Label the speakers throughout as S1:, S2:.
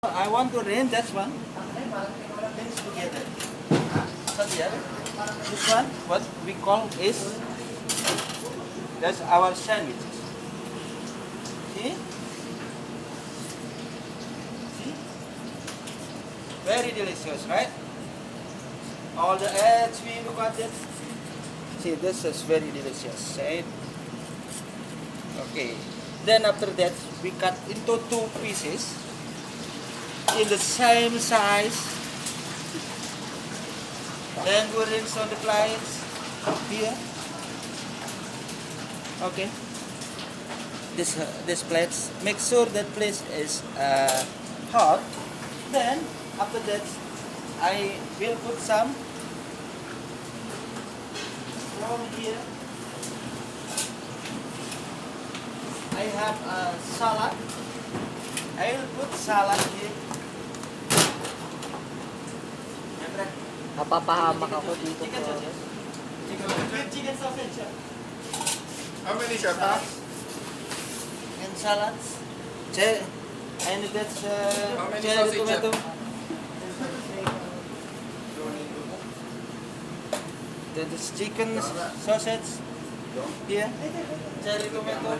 S1: I want to rent that one. Things together. So here, this one, what we call is, that's our sandwiches. See? See? Very delicious, right? All the eggs we got it. See, this is very delicious, right? Okay. Then after that, we cut into 2 pieces in the same size. Then we rinse on the plates here. Okay. This plates. Make sure that place is hot. Then after that, I will put some from here. I have a salad. I will put salad here.
S2: Napapahamak ako dito
S1: Chicken
S2: po.
S1: sausage. Chicken sausage.
S3: How many, chef?
S1: And salads. And that's
S3: How many
S1: cherry
S3: sausage,
S1: tomato. That is chicken sausage. Here. Cherry tomato.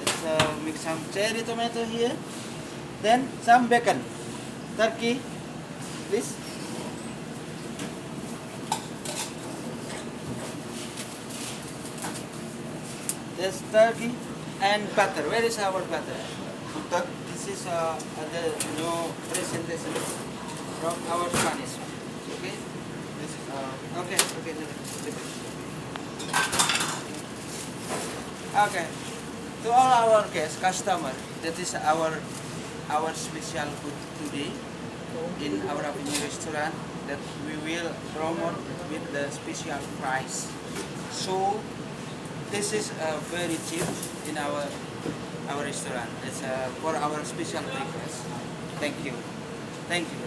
S1: Let's mix some cherry tomato here. Then some bacon. Turkey. Please. There's turkey and butter. Where is our butter? This is the new presentation from our Spanish. Okay? This is okay. Okay. To all our guests, customer, that is our special food today in our Avenue restaurant that we will promote with the special price. So this is very cheap in our restaurant. It's for our special breakfast. Thank you. Thank you.